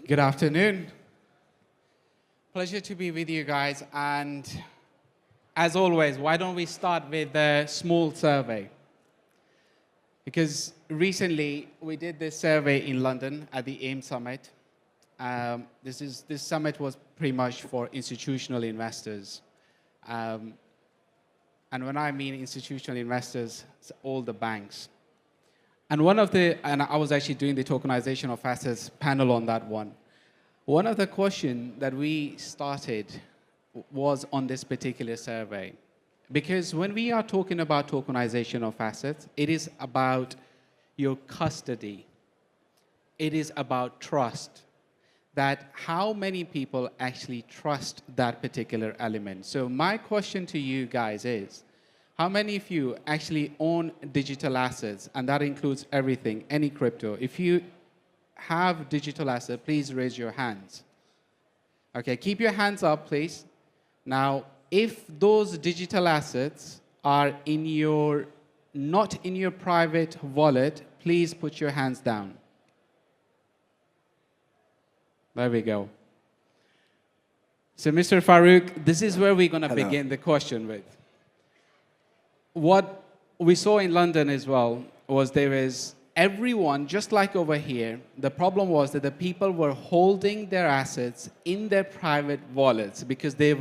Good afternoon. Pleasure to be with you guys. And as always, why don't we start with a small survey? Because recently we did this survey in London at the AIM Summit. This summit was pretty much for institutional investors. And when I mean institutional investors, it's all the banks. And and I was actually doing the tokenization of assets panel on that one. One of the questions that we started was on this particular survey. Because when we are talking about tokenization of assets, it is about your custody. It is about trust. That how many people actually trust that particular element. So my question to you guys is, how many of you actually own digital assets? And that includes everything, any crypto. If you have digital assets, please raise your hands. Okay, keep your hands up, please. Now, if those digital assets are not in your private wallet, please put your hands down. There we go. So, Mr. Farooq, this is where we're going to begin the question with. What we saw in London as well was there is everyone, just like over here, the problem was that the people were holding their assets in their private wallets because they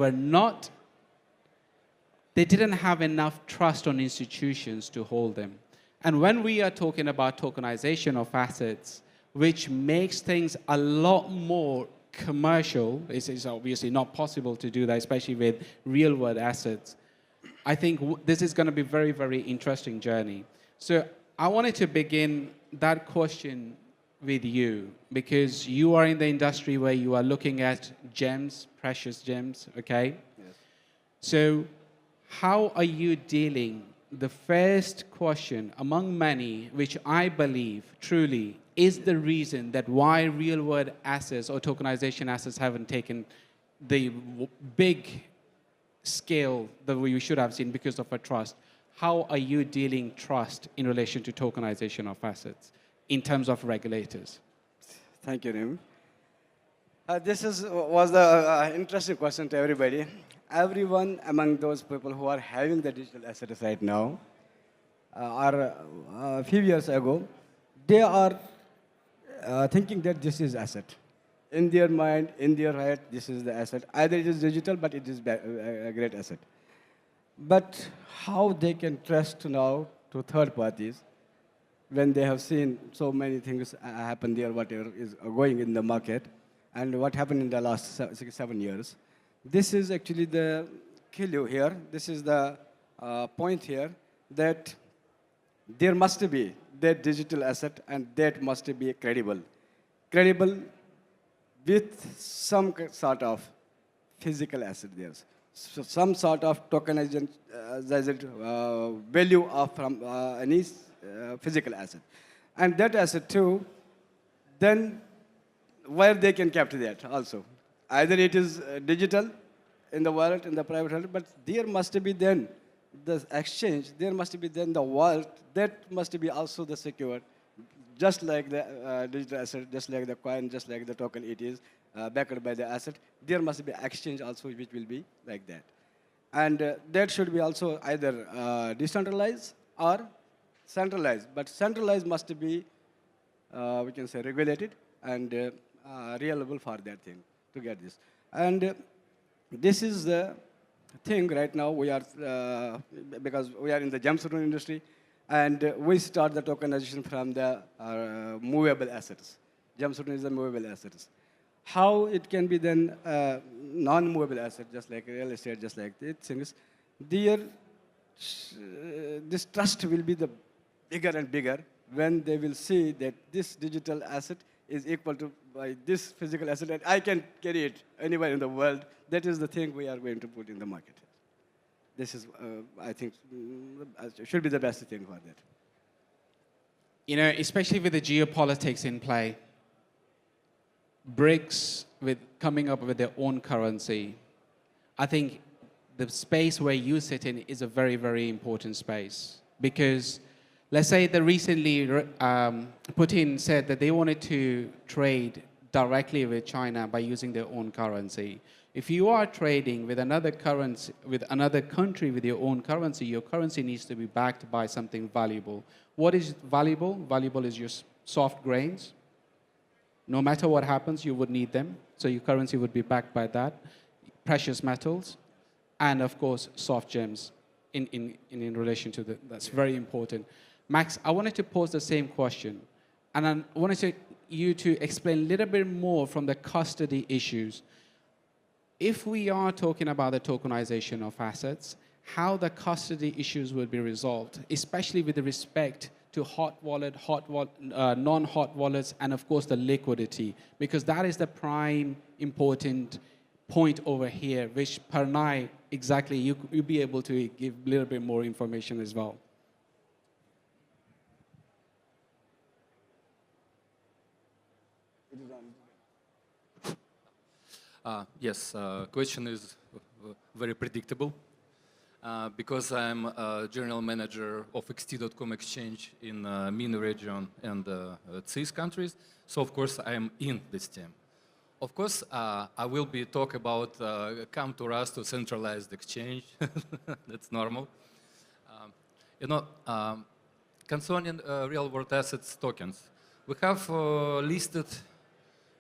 didn't have enough trust on institutions to hold them. And when we are talking about tokenization of assets, which makes things a lot more commercial, it's obviously not possible to do that, especially with real-world assets. I think this is going to be a very, very interesting journey. So I wanted to begin that question with you, because you are in the industry where you are looking at gems, precious gems, okay? Yes. So how are you dealing? The first question among many, which I believe truly is the reason that why real-world assets or tokenization assets haven't taken the big scale that we should have seen because of a trust. How are you dealing trust in relation to tokenization of assets in terms of regulators? Thank you, Naeem. This was the interesting question to everybody. Everyone among those people who are having the digital assets right now, or a few years ago, they are thinking that this is asset. In their mind, in their head, this is the asset. Either it is digital, but it is a great asset. But how they can trust now to third parties when they have seen so many things happen there, whatever is going in the market, and what happened in the last 6-7 years. This is actually the clue here. This is the point here that there must be that digital asset, and that must be credible. Credible with some sort of physical asset there. So some sort of tokenization value of from any physical asset. And that asset too, then where they can capture that also. Either it is digital in the wallet, in the private wallet, but there must be then the exchange, there must be then the wallet, that must be also the secured. Just like the digital asset, just like the coin, just like the token it is, backed by the asset, there must be exchange also which will be like that. And that should be also either decentralized or centralized. But centralized must be, we can say, regulated and reliable for that thing to get this. And this is the thing right now we are, because we are in the gemstone industry, and we start the tokenization from the movable assets. Gemstone is the movable assets. How it can be then non-movable asset, just like real estate, just like things. There, this trust will be the bigger and bigger when they will see that this digital asset is equal to by this physical asset, and I can carry it anywhere in the world. That is the thing we are going to put in the market. This is, I think, should be the best thing for that. You know, especially with the geopolitics in play, BRICS with coming up with their own currency, I think the space where you sit in is a very, very important space. Because let's say that recently Putin said that they wanted to trade directly with China by using their own currency. If you are trading with another currency, with another country with your own currency, your currency needs to be backed by something valuable. What is valuable? Valuable is your soft grains. No matter what happens, you would need them. So your currency would be backed by that. Precious metals, and of course, soft gems in relation to that's very important. Max, I wanted to pose the same question. And I wanted you to explain a little bit more from the custody issues. If we are talking about the tokenization of assets, how the custody issues will be resolved, especially with respect to hot wallet, non-hot wallets, and of course the liquidity, because that is the prime important point over here, which Pranay, exactly, you'll be able to give a little bit more information as well. Yes, question is very predictable because I'm general manager of XT.com exchange in MENA region and CIS countries. So of course I am in this team. Of course, I will be talk about come to us to centralized exchange. That's normal. Concerning real world assets tokens, we have listed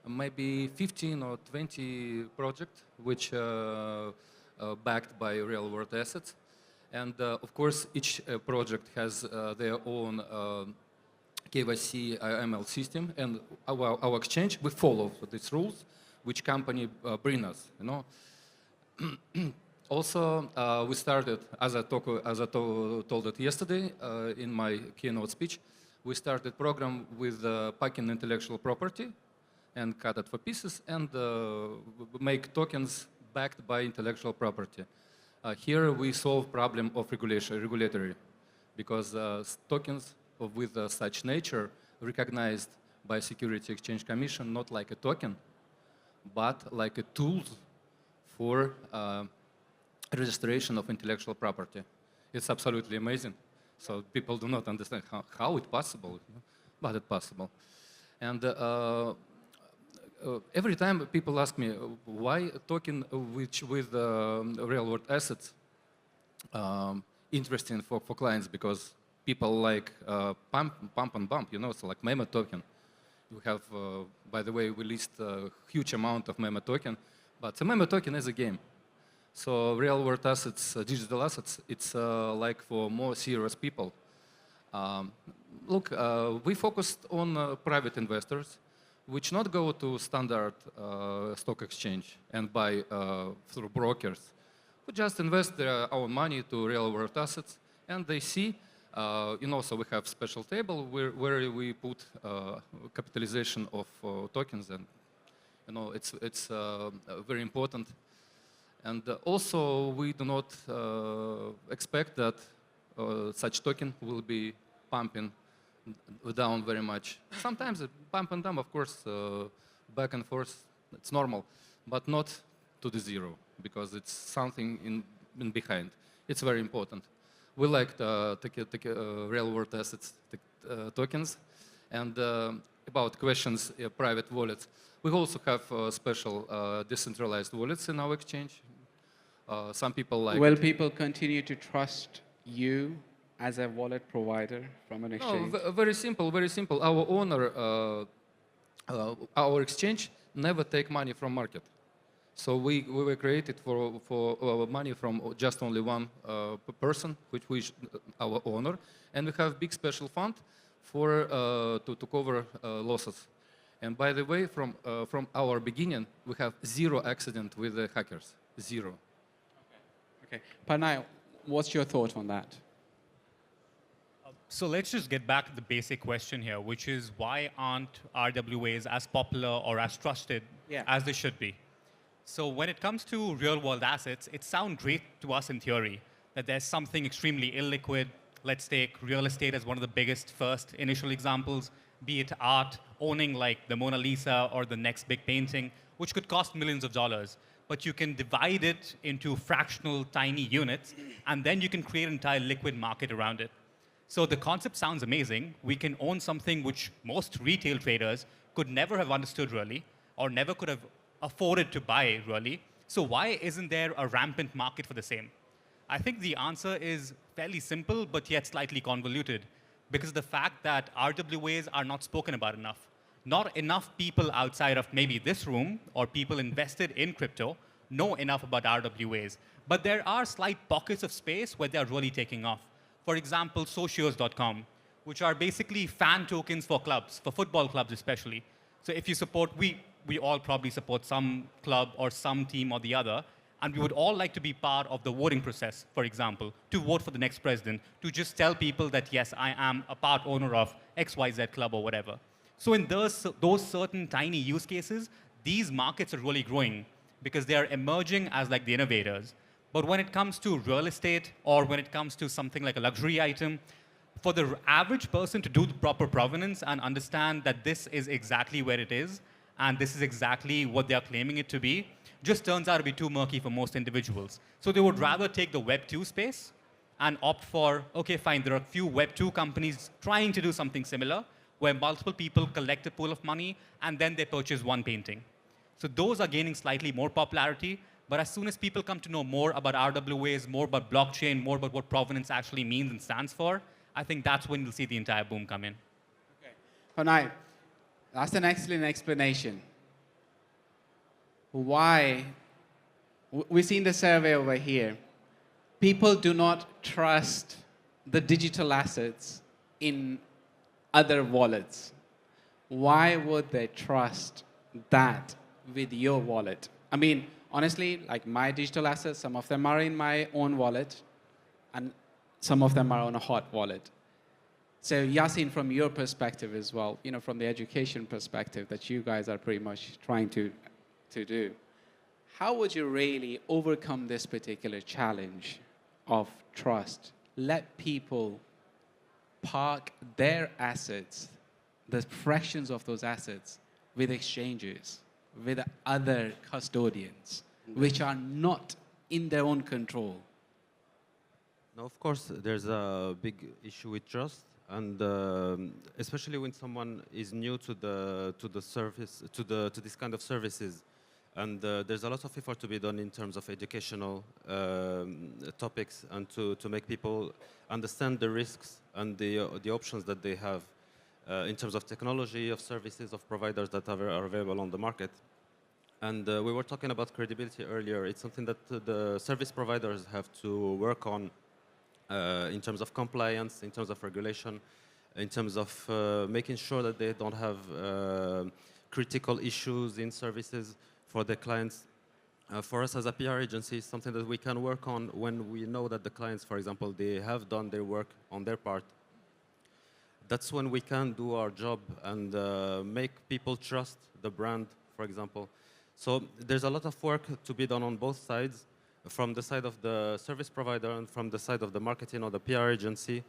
maybe 15 or 20 projects which backed by real world assets. And of course, each project has their own KYC ML system, and our exchange, we follow these rules which company bring us, Also, we started, as I told it yesterday in my keynote speech, we started program with packing intellectual property and cut it for pieces and make tokens backed by intellectual property. Here we solve problem of regulatory, because tokens with such nature recognized by Security Exchange Commission not like a token, but like a tool for registration of intellectual property. It's absolutely amazing. So people do not understand how it's possible, but it's possible. And every time people ask me why a token with real world assets interesting for clients, because people like pump and bump, so like memo token. We have, by the way, we list a huge amount of memo token, but the memo token is a game. So real world assets, digital assets, it's like for more serious people. Look, we focused on private investors, which not go to standard stock exchange and buy through brokers, who just invest their own money to real world assets, and they see, so we have special table where we put capitalization of tokens, and it's very important. And also we do not expect that such token will be pumping down very much. Sometimes it pump and dump, of course, back and forth, it's normal, but not to the zero, because it's something in behind. It's very important. We like the real world assets tokens. And about questions, private wallets, we also have special decentralized wallets in our exchange. Some people like... Will people continue to trust you as a wallet provider from an exchange? No, very simple, very simple. Our owner, our exchange never take money from market. So we were created for money from just only one person, which is our owner. And we have big special fund for to cover losses. And by the way, from our beginning, we have zero accident with the hackers, zero. Okay. Pranay, what's your thought on that? So let's just get back to the basic question here, which is why aren't RWAs as popular or as trusted as they should be? So when it comes to real-world assets, it sounds great to us in theory that there's something extremely illiquid. Let's take real estate as one of the biggest first initial examples, be it art, owning like the Mona Lisa or the next big painting, which could cost millions of dollars. But you can divide it into fractional tiny units, and then you can create an entire liquid market around it. So the concept sounds amazing. We can own something which most retail traders could never have understood really, or never could have afforded to buy, really. So why isn't there a rampant market for the same? I think the answer is fairly simple, but yet slightly convoluted, because the fact that RWAs are not spoken about enough. Not enough people outside of maybe this room or people invested in crypto know enough about RWAs. But there are slight pockets of space where they're really taking off. For example, socios.com, which are basically fan tokens for clubs, for football clubs especially. So if you support, we all probably support some club or some team or the other, and we would all like to be part of the voting process, for example, to vote for the next president, to just tell people that, yes, I am a part owner of XYZ club or whatever. So in those certain tiny use cases, these markets are really growing because they are emerging as like the innovators. But when it comes to real estate or when it comes to something like a luxury item, for the average person to do the proper provenance and understand that this is exactly where it is and this is exactly what they are claiming it to be, just turns out to be too murky for most individuals. So they would rather take the Web 2 space and opt for, okay, fine, there are a few Web 2 companies trying to do something similar where multiple people collect a pool of money and then they purchase one painting. So those are gaining slightly more popularity, but as soon as people come to know more about RWAs, more about blockchain, more about what provenance actually means and stands for, I think that's when you'll see the entire boom come in. Okay. Pranay, that's an excellent explanation. Why, we've seen the survey over here, people do not trust the digital assets in other wallets. Why would they trust that with your wallet? I mean, honestly, like my digital assets, some of them are in my own wallet, and some of them are on a hot wallet. So Yassine, from your perspective as well, you know, from the education perspective that you guys are pretty much trying to do, how would you really overcome this particular challenge of trust? Let people park their assets, the fractions of those assets, with exchanges, with other custodians, which are not in their own control. Now, of course, there's a big issue with trust, and especially when someone is new to the service, to this kind of services, and there's a lot of effort to be done in terms of educational topics and to make people understand the risks and the options that they have in terms of technology, of services, of providers that are available on the market. And we were talking about credibility earlier. It's something that the service providers have to work on in terms of compliance, in terms of regulation, in terms of making sure that they don't have critical issues in services for their clients. For us as a PR agency, it's something that we can work on when we know that the clients, for example, they have done their work on their part. That's when we can do our job and make people trust the brand, for example. So there's a lot of work to be done on both sides, from the side of the service provider and from the side of the marketing or the PR agency,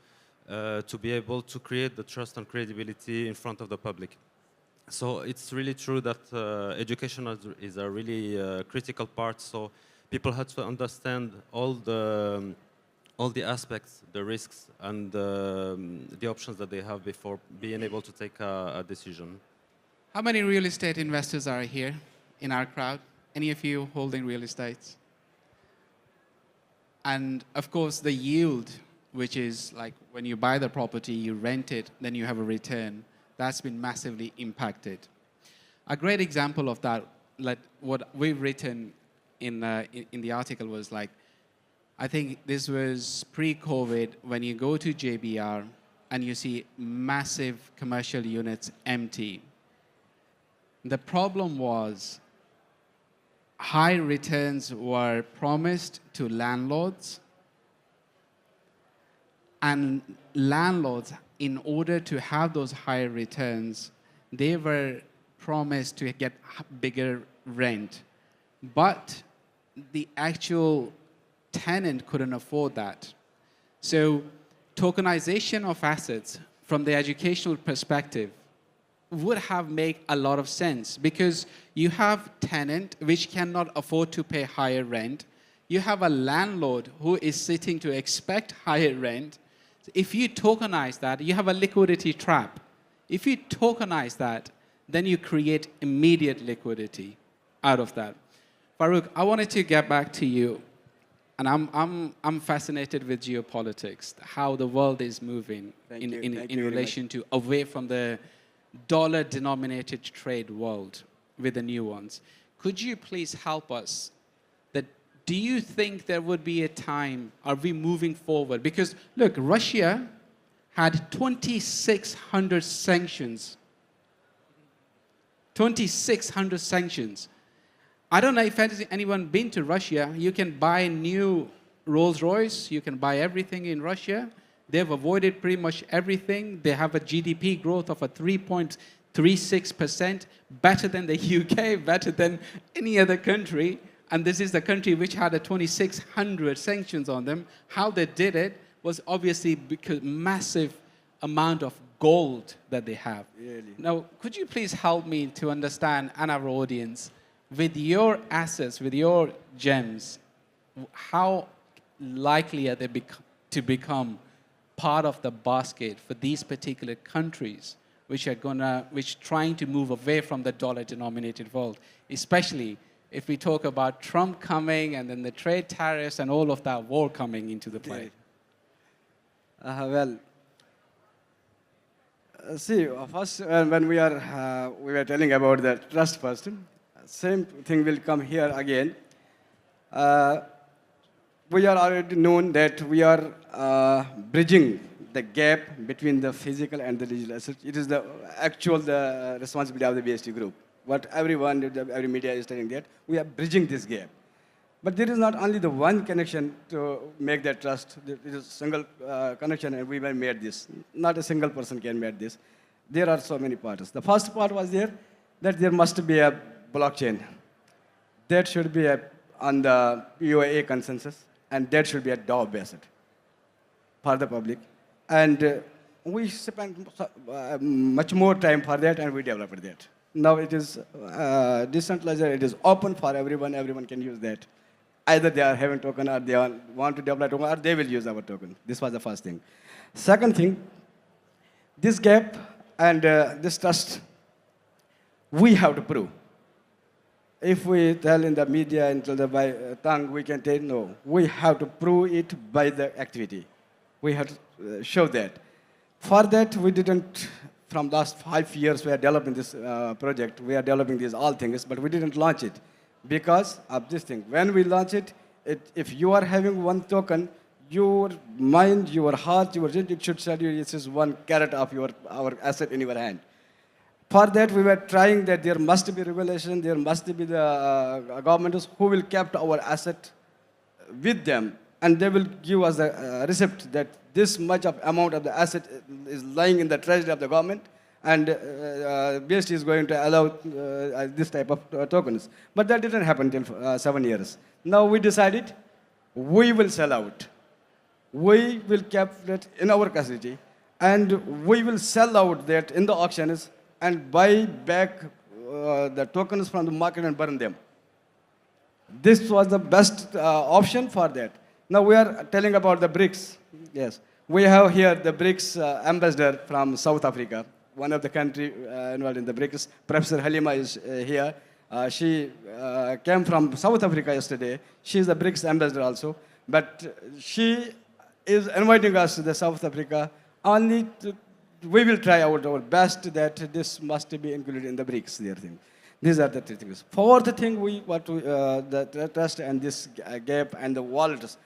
to be able to create the trust and credibility in front of the public. So it's really true that education is a really critical part. So people have to understand all the aspects, the risks, and the options that they have before being able to take a decision. How many real estate investors are here in our crowd? Any of you holding real estates? And of course, the yield, which is like when you buy the property, you rent it, then you have a return, that's been massively impacted. A great example of that, like what we've written in the article was like, I think this was pre-COVID, when you go to JBR and you see massive commercial units empty. The problem was high returns were promised to landlords, and landlords, in order to have those higher returns, they were promised to get bigger rent. But the actual tenant couldn't afford that. So tokenization of assets from the educational perspective would have made a lot of sense, because you have tenant which cannot afford to pay higher rent. You have a landlord who is sitting to expect higher rent. If you tokenize that, you have a liquidity trap. If you tokenize that, then you create immediate liquidity out of that. Farooq, I wanted to get back to you, and I'm fascinated with geopolitics, how the world is moving in relation to away from the dollar-denominated trade world with the new ones. Could you please help us? Do you think there would be a time, are we moving forward? Because look, Russia had 2,600 sanctions. 2,600 sanctions. I don't know if anyone been to Russia. You can buy a new Rolls Royce. You can buy everything in Russia. They've avoided pretty much everything. They have a GDP growth of a 3.36%, better than the UK, better than any other country. And this is the country which had a 2,600 sanctions on them. How they did it was obviously because massive amount of gold that they have. Really? Now, could you please help me to understand, and our audience, with your assets, with your gems, how likely are they to become part of the basket for these particular countries which are trying to move away from the dollar-denominated world, especially if we talk about Trump coming and then the trade tariffs and all of that war coming into the play? See, first, when we were telling about the trust first, same thing will come here again. We are already known that we are bridging the gap between the physical and the digital asset. It is the responsibility of the BST group. What everyone, every media is telling that, we are bridging this gap. But there is not only the one connection to make that trust. There is a single connection, and we made this. Not a single person can make this. There are so many parts. The first part was that there must be a blockchain. That should be on the POA consensus, and that should be a DAO-based for the public. And we spent much more time for that, and we developed that. Now it is decentralized, it is open for everyone, everyone can use that. Either they are having token, or they want to develop a token, or they will use our token. This was the first thing. Second thing, this gap and this trust, we have to prove. If we tell in the media and by tongue, we can tell no. We have to prove it by the activity. We have to show that. For that, we didn't, from last 5 years, we are developing this project. We are developing these all things, but we didn't launch it because of this thing. When we launch it, if you are having one token, your mind, your heart, it should tell you this is 1 carat of our asset in your hand. For that, we were trying that there must be regulation, there must be the governments who will keep our asset with them, and they will give us a receipt that this much of amount of the asset is lying in the treasury of the government, and BST is going to allow this type of tokens. But that didn't happen until 7 years. Now we decided we will sell out. We will keep that in our custody, and we will sell out that in the auctions and buy back the tokens from the market and burn them. This was the best option for that. Now we are telling about the BRICS. Yes, we have here the BRICS ambassador from South Africa, one of the country involved in the BRICS. Professor Halima is here. She came from South Africa yesterday. She is the BRICS ambassador also, but she is inviting us to the South Africa only to. We will try our best that this must be included in the BRICS. These are the 3 things. Fourth thing, we want to the trust and this gap and the wallets.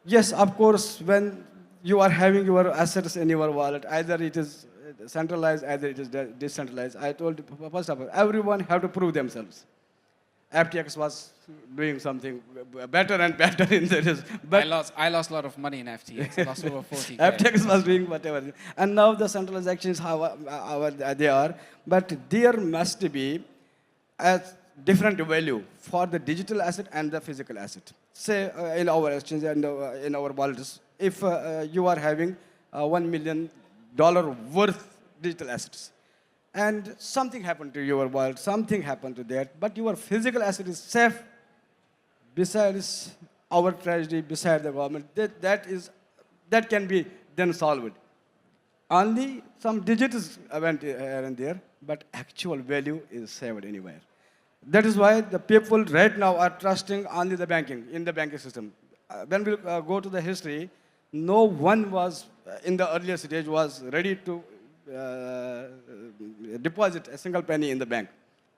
Yes, of course, when you are having your assets in your wallet, either it is centralized, either it is decentralized. I told you, first of all, everyone have to prove themselves. FTX was doing something better and better in this. But I lost a lot of money in FTX. I lost over 40K. FTX was doing whatever. And now the centralized exchanges, how they are. But there must be a different value for the digital asset and the physical asset. Say in our exchange and in our wallets, if you are having $1 million worth digital assets, and something happened to your wallet, something happened to that, but your physical asset is safe besides our treasury, beside the government, that can be then solved. Only some digits went here and there, but actual value is saved anywhere. That is why the people right now are trusting only the banking, in the banking system. When we go to the history, no one was, in the earlier stage, was ready to deposit a single penny in the bank.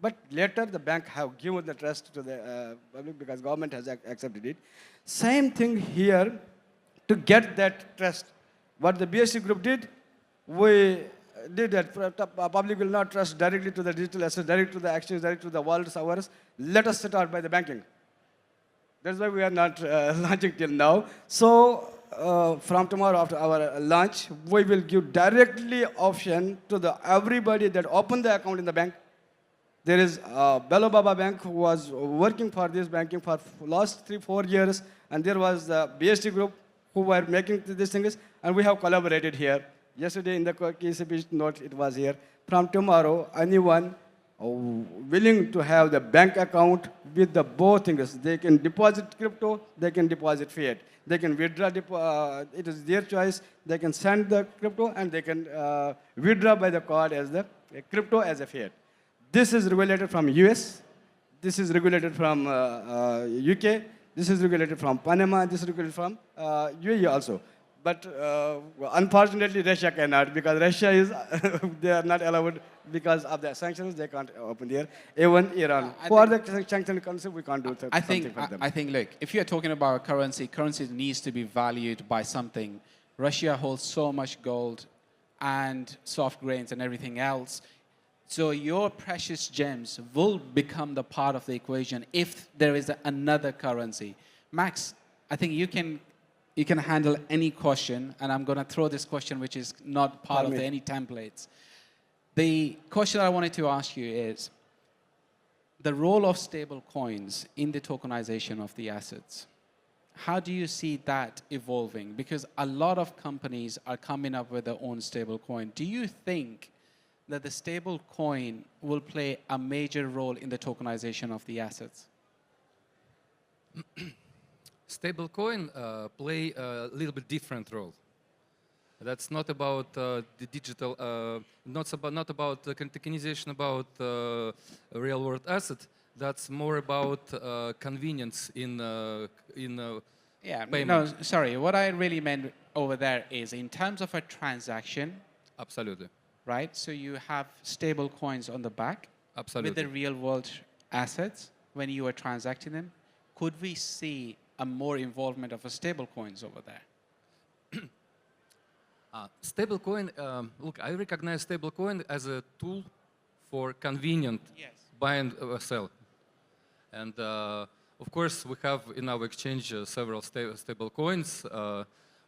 But later, the bank have given the trust to the public because government has accepted it. Same thing here, to get that trust. What the BSC group did, we did that. Public will not trust directly to the digital assets, directly to the exchange, directly to the wallet servers. Let us start by the banking. That's why we are not launching till now. So from tomorrow after our launch, we will give directly option to the everybody that opened the account in the bank. There is Bello Baba Bank who was working for this banking for last 3-4 years, and there was the BST group who were making these things, and we have collaborated here. Yesterday in the KCP note, it was here. From tomorrow, anyone willing to have the bank account with the both things, they can deposit crypto, they can deposit fiat. They can withdraw, it is their choice. They can send the crypto, and they can withdraw by the card as the crypto as a fiat. This is regulated from US. This is regulated from UK. This is regulated from Panama. This is regulated from UAE also. But unfortunately, Russia cannot, because Russia is, they are not allowed because of the sanctions. They can't open there. Even Iran. Who are the sanctioned countries? We can't do something for them. I think, look, if you're talking about currency needs to be valued by something. Russia holds so much gold and soft grains and everything else. So your precious gems will become the part of the equation if there is another currency. Max, I think you can handle any question, and I'm going to throw this question which is not part of any templates. The question I wanted to ask you is the role of stable coins in the tokenization of the assets. How do you see that evolving? Because a lot of companies are coming up with their own stable coin. Do you think that the stable coin will play a major role in the tokenization of the assets? Stablecoin play a little bit different role. That's not about the digital, not about the tokenization, about real world asset. That's more about convenience in yeah, payment. no, sorry. What I really meant over there is in terms of a transaction. Absolutely. Right? So you have stable coins on the back. Absolutely. With the real world assets when you are transacting them. Could we see a more involvement of a stable coins over there? Stablecoin, look, I recognize stablecoin as a tool for convenient buy and sell. And of course, we have in our exchange several stable coins.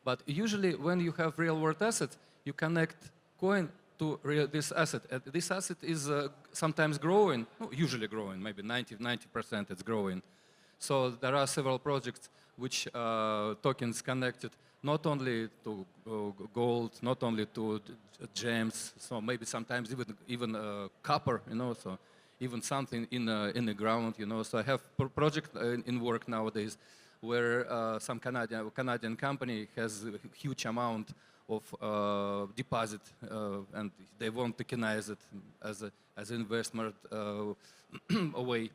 But usually when you have real world assets, you connect coin to this asset. This asset is sometimes growing, usually growing, maybe 90% it's growing. So there are several projects which tokens connected not only to gold, not only to gems, so maybe sometimes even copper, so even something in the ground, So I have a project in work nowadays where some Canadian company has a huge amount of deposit, and they want to tokenize it as an investment way.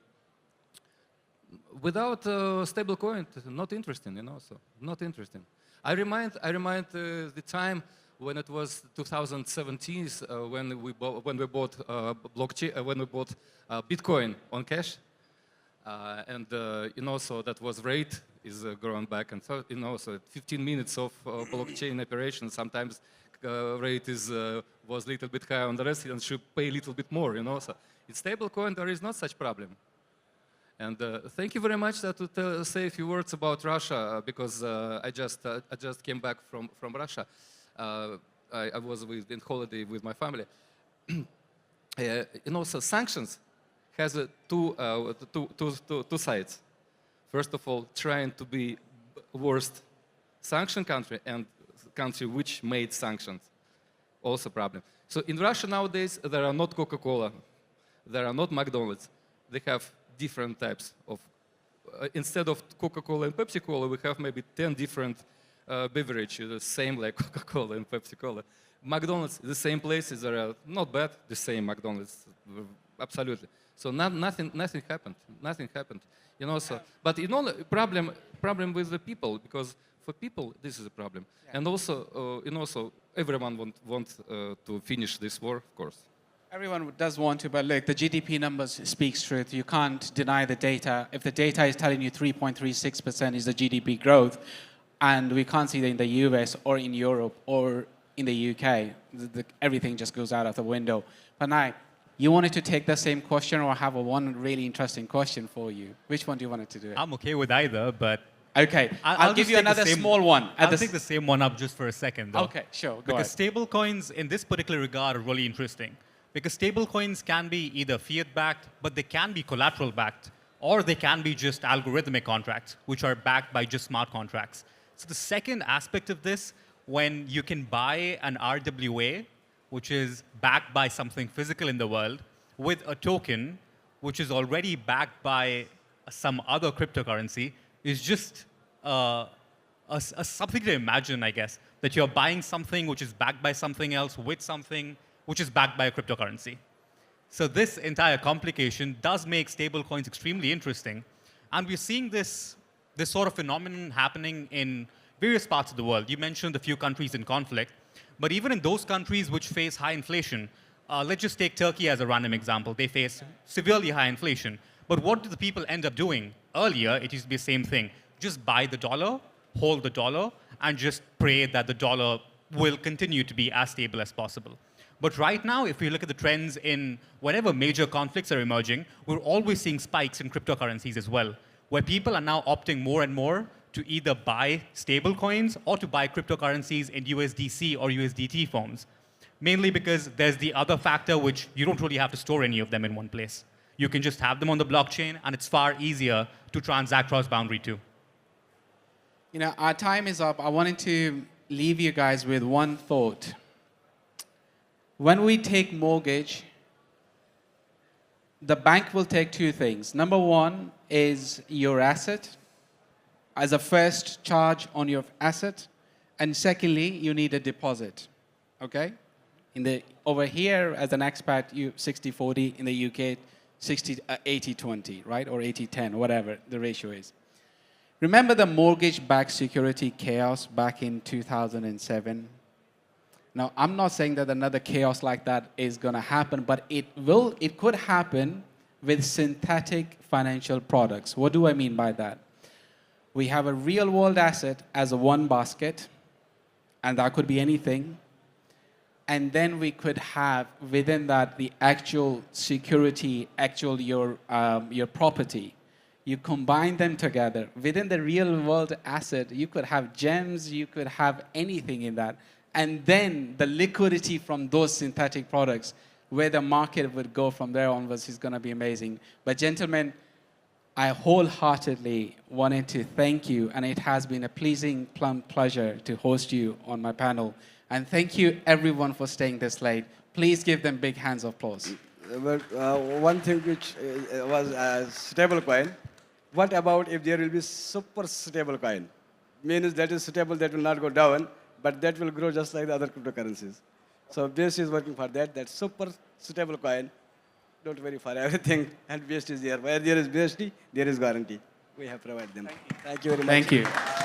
Without stable coin, not interesting, So not interesting. I remind the time when it was 2017 when we bought blockchain, when we bought Bitcoin on cash, and so that was rate is growing back, and so so 15 minutes of blockchain operation. Sometimes rate was a little bit higher on the rest, and should pay a little bit more, So in stable coin there is not such problem. And thank you very much to say a few words about Russia, because I just came back from Russia. I was in holiday with my family. So sanctions has two sides. First of all, trying to be worst sanction country and country which made sanctions, also problem. So in Russia nowadays, there are not Coca-Cola, there are not McDonald's. They have different types of, instead of Coca-Cola and Pepsi-Cola, we have maybe 10 different beverages, the same like Coca-Cola and Pepsi-Cola. McDonald's, the same place, is not bad, the same McDonald's, absolutely. So nothing happened, nothing happened. You know, so, but you know, problem with the people, because for people, this is a problem. Yeah. And also, you know, so everyone wants to finish this war, of course. Everyone does want to, but look, the GDP numbers speaks truth. You can't deny the data. If the data is telling you 3.36% is the GDP growth, and we can't see that in the US or in Europe or in the UK, everything just goes out of the window. Pranay, you wanted to take the same question or have one really interesting question for you? Which one do you want to do? I'm okay with either, but... Okay, I'll give you another small one. I'll take the same one up just for a second, though. Okay, sure, go Because stablecoins, in this particular regard, are really interesting. Because stablecoins can be either fiat-backed, but they can be collateral-backed, or they can be just algorithmic contracts, which are backed by just smart contracts. So the second aspect of this, when you can buy an RWA, which is backed by something physical in the world, with a token, which is already backed by some other cryptocurrency, is just something to imagine, I guess, that you're buying something which is backed by something else with something which is backed by a cryptocurrency. So this entire complication does make stablecoins extremely interesting. And we're seeing this sort of phenomenon happening in various parts of the world. You mentioned a few countries in conflict. But even in those countries which face high inflation, let's just take Turkey as a random example. They face severely high inflation. But what do the people end up doing? Earlier, it used to be the same thing. Just buy the dollar, hold the dollar, and just pray that the dollar will continue to be as stable as possible. But right now, if we look at the trends in whatever major conflicts are emerging, we're always seeing spikes in cryptocurrencies as well, where people are now opting more and more to either buy stable coins or to buy cryptocurrencies in USDC or USDT forms. Mainly because there's the other factor which you don't really have to store any of them in one place. You can just have them on the blockchain, and it's far easier to transact cross-boundary too. You know, our time is up. I wanted to leave you guys with one thought. When we take mortgage, the bank will take two things. Number one is your asset as a first charge on your asset. And secondly, you need a deposit, okay? Over here, as an expat, you 60-40. In the UK, 80-20, right? Or 80-10, whatever the ratio is. Remember the mortgage-backed security chaos back in 2007? Now, I'm not saying that another chaos like that is going to happen, but it could happen with synthetic financial products. What do I mean by that? We have a real-world asset as a one basket, and that could be anything. And then we could have within that the actual security, your property. You combine them together. Within the real-world asset, you could have gems, you could have anything in that. And then the liquidity from those synthetic products, where the market would go from there onwards, is going to be amazing. But gentlemen, I wholeheartedly wanted to thank you, and it has been a pleasing pleasure to host you on my panel. And thank you, everyone, for staying this late. Please give them big hands of applause. But one thing which was a stable coin, what about if there will be super stable coin? Means that is stable, that will not go down, but that will grow just like the other cryptocurrencies. So BST is working for that. That super stable coin, don't worry for everything, and BST is there. Where there is BST, there is guarantee. We have provided them. Thank you. Thank you very much. Thank you.